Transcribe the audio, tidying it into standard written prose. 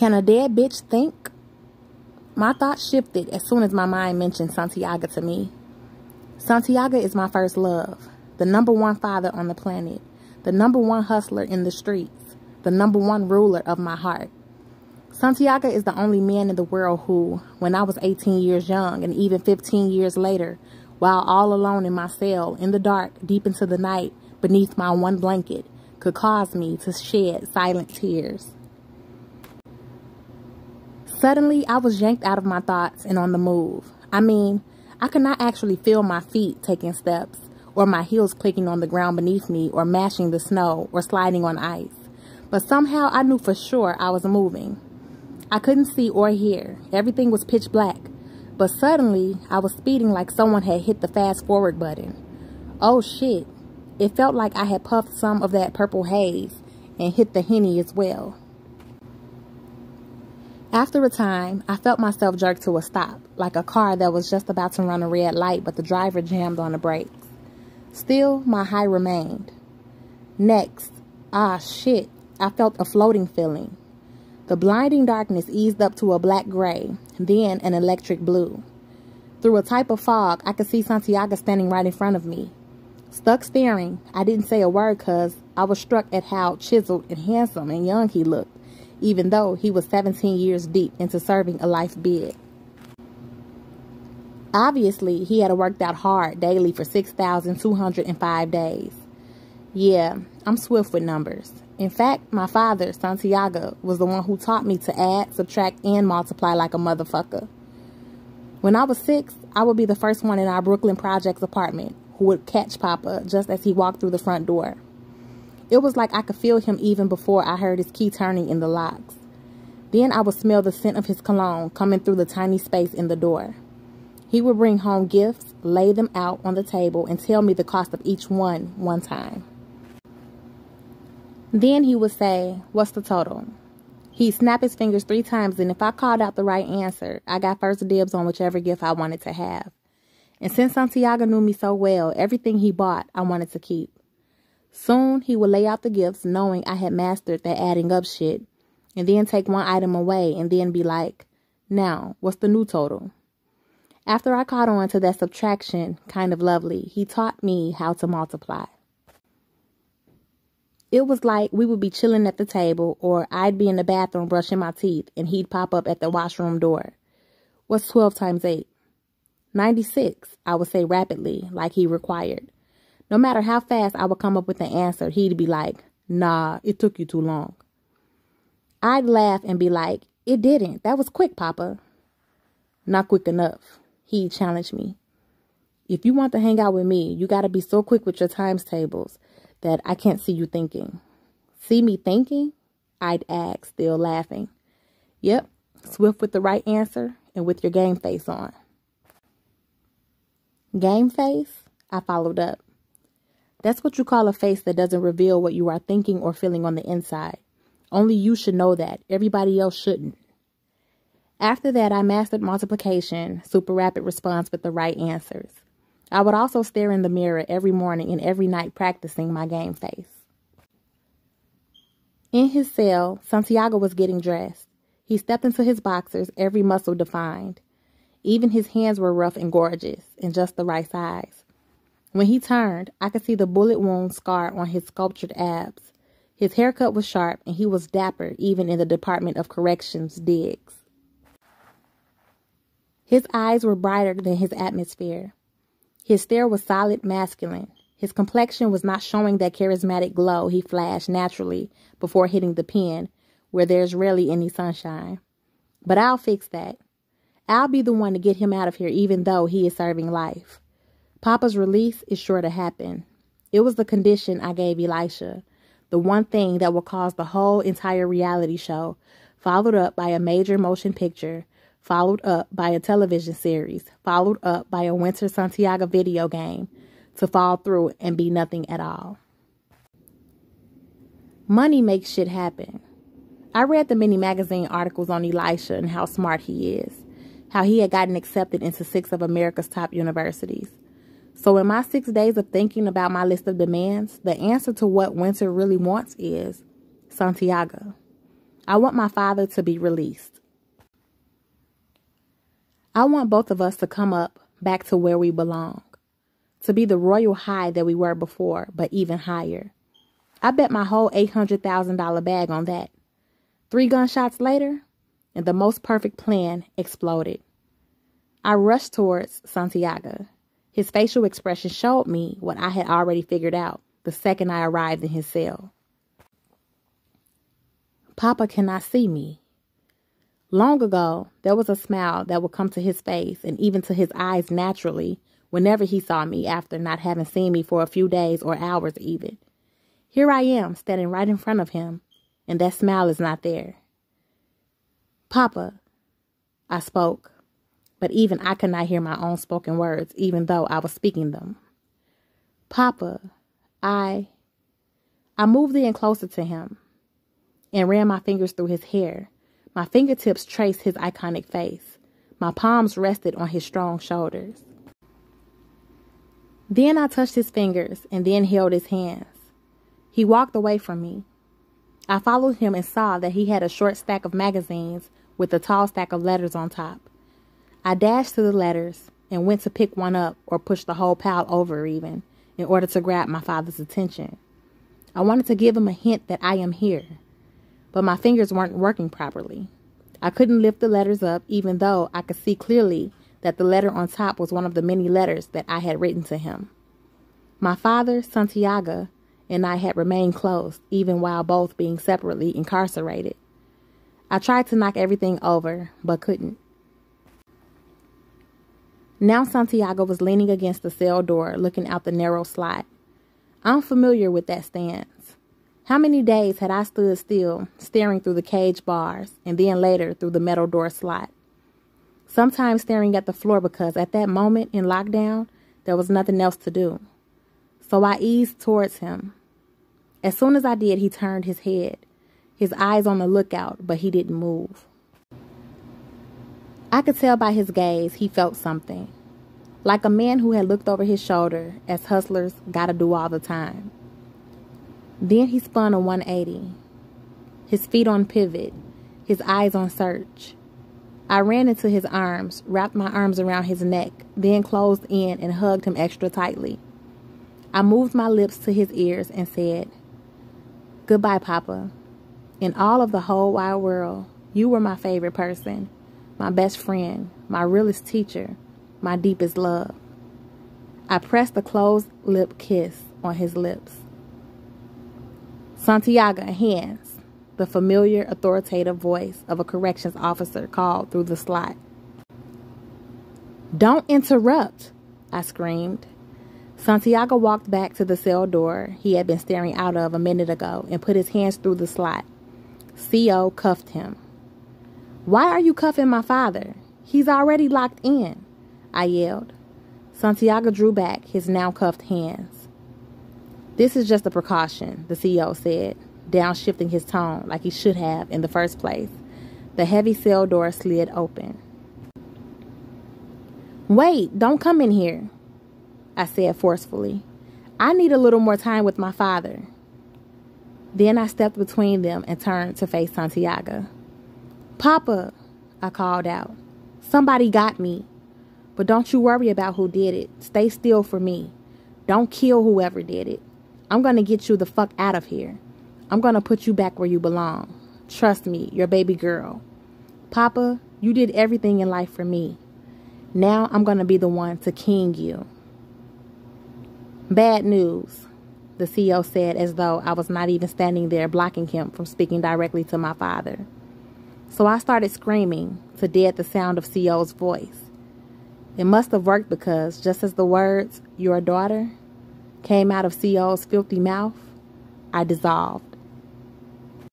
Can a dead bitch think? My thoughts shifted as soon as my mind mentioned Souljah to me. Souljah is my first love, the #1 father on the planet, the #1 hustler in the streets, the #1 ruler of my heart. Souljah is the only man in the world who, when I was 18 years young and even 15 years later, while all alone in my cell, in the dark, deep into the night, beneath my one blanket, could cause me to shed silent tears. Suddenly, I was yanked out of my thoughts and on the move. I mean, I could not actually feel my feet taking steps, or my heels clicking on the ground beneath me, or mashing the snow, or sliding on ice. But somehow I knew for sure I was moving. I couldn't see or hear. Everything was pitch black. But suddenly, I was speeding like someone had hit the fast forward button. Oh shit. It felt like I had puffed some of that purple haze and hit the Henny as well. After a time, I felt myself jerk to a stop, like a car that was just about to run a red light, but the driver jammed on the brakes. Still, my high remained. Next, shit, I felt a floating feeling. The blinding darkness eased up to a black gray, then an electric blue. Through a type of fog, I could see Souljah standing right in front of me. Stuck staring, I didn't say a word because I was struck at how chiseled and handsome and young he looked, even though he was 17 years deep into serving a life bid. Obviously, he had worked out hard daily for 6,205 days. Yeah, I'm swift with numbers. In fact, my father, Souljah, was the one who taught me to add, subtract, and multiply like a motherfucker. When I was 6, I would be the first one in our Brooklyn Projects apartment who would catch Papa just as he walked through the front door. It was like I could feel him even before I heard his key turning in the locks. Then I would smell the scent of his cologne coming through the tiny space in the door. He would bring home gifts, lay them out on the table, and tell me the cost of each one time. Then he would say, "What's the total?" He'd snap his fingers 3 times, and if I called out the right answer, I got first dibs on whichever gift I wanted to have. And since Souljah knew me so well, everything he bought, I wanted to keep. Soon, he would lay out the gifts, knowing I had mastered that adding up shit, and then take one item away and then be like, "Now, what's the new total?" After I caught on to that subtraction, kind of lovely, he taught me how to multiply. It was like we would be chilling at the table, or I'd be in the bathroom brushing my teeth, and he'd pop up at the washroom door. "What's 12 times 8? 96, I would say rapidly, like he required. No matter how fast I would come up with the answer, he'd be like, "Nah, it took you too long." I'd laugh and be like, "It didn't. That was quick, Papa." "Not quick enough," he'd challenge me. "If you want to hang out with me, you gotta be so quick with your times tables that I can't see you thinking." "See me thinking?" I'd ask, still laughing. "Yep, swift with the right answer and with your game face on." "Game face?" I followed up. "That's what you call a face that doesn't reveal what you are thinking or feeling on the inside. Only you should know that. Everybody else shouldn't." After that, I mastered multiplication, super rapid response with the right answers. I would also stare in the mirror every morning and every night practicing my game face. In his cell, Souljah was getting dressed. He stepped into his boxers, every muscle defined. Even his hands were rough and gorgeous, and just the right size. When he turned, I could see the bullet wound scar on his sculptured abs. His haircut was sharp, and he was dapper even in the Department of Corrections digs. His eyes were brighter than his atmosphere. His stare was solid masculine. His complexion was not showing that charismatic glow he flashed naturally before hitting the pen, where there's rarely any sunshine. But I'll fix that. I'll be the one to get him out of here even though he is serving life. Papa's release is sure to happen. It was the condition I gave Elisha, the one thing that will cause the whole entire reality show, followed up by a major motion picture, followed up by a television series, followed up by a Winter Souljah video game, to fall through and be nothing at all. Money makes shit happen. I read the many magazine articles on Elisha and how smart he is, how he had gotten accepted into 6 of America's top universities. So in my 6 days of thinking about my list of demands, the answer to what Winter really wants is Souljah. I want my father to be released. I want both of us to come up back to where we belong, to be the royal high that we were before, but even higher. I bet my whole $800,000 bag on that. 3 gunshots later, and the most perfect plan exploded. I rushed towards Souljah. His facial expression showed me what I had already figured out the second I arrived in his cell. Papa cannot see me. Long ago, there was a smile that would come to his face and even to his eyes naturally whenever he saw me after not having seen me for a few days or hours even. Here I am, standing right in front of him, and that smile is not there. Papa, I spoke, but even I could not hear my own spoken words, even though I was speaking them. Papa, I moved in closer to him and ran my fingers through his hair. My fingertips traced his iconic face. My palms rested on his strong shoulders. Then I touched his fingers and then held his hands. He walked away from me. I followed him and saw that he had a short stack of magazines with a tall stack of letters on top. I dashed to the letters and went to pick one up or push the whole pile over even in order to grab my father's attention. I wanted to give him a hint that I am here, but my fingers weren't working properly. I couldn't lift the letters up even though I could see clearly that the letter on top was one of the many letters that I had written to him. My father, Souljah, and I had remained close even while both being separately incarcerated. I tried to knock everything over, but couldn't. Now Souljah was leaning against the cell door, looking out the narrow slot. I'm familiar with that stance. How many days had I stood still, staring through the cage bars, and then later through the metal door slot? Sometimes staring at the floor because at that moment in lockdown, there was nothing else to do. So I eased towards him. As soon as I did, he turned his head, his eyes on the lookout, but he didn't move. I could tell by his gaze he felt something, like a man who had looked over his shoulder, as hustlers gotta do all the time. Then he spun a 180, his feet on pivot, his eyes on search. I ran into his arms, wrapped my arms around his neck, then closed in and hugged him extra tightly. I moved my lips to his ears and said, "Goodbye, Papa. In all of the whole wide world, you were my favorite person, my best friend, my realest teacher, my deepest love." I pressed a closed lip kiss on his lips. Souljah, hands, the familiar authoritative voice of a corrections officer called through the slot. "Don't interrupt," I screamed. Souljah walked back to the cell door he had been staring out of a minute ago and put his hands through the slot. CO cuffed him. "Why are you cuffing my father? He's already locked in," I yelled. Souljah drew back his now cuffed hands. "This is just a precaution," the CO said, downshifting his tone like he should have in the first place. The heavy cell door slid open. "Wait, don't come in here," I said forcefully. "I need a little more time with my father." Then I stepped between them and turned to face Souljah. "Papa," I called out. "Somebody got me. But don't you worry about who did it. Stay still for me. Don't kill whoever did it. I'm going to get you the fuck out of here. I'm going to put you back where you belong. Trust me, your baby girl. Papa, you did everything in life for me. Now I'm going to be the one to king you." "Bad news," the CO said as though I was not even standing there blocking him from speaking directly to my father. So I started screaming to dead the sound of CO's voice. It must have worked because just as the words, "your daughter," came out of CO's filthy mouth, I dissolved.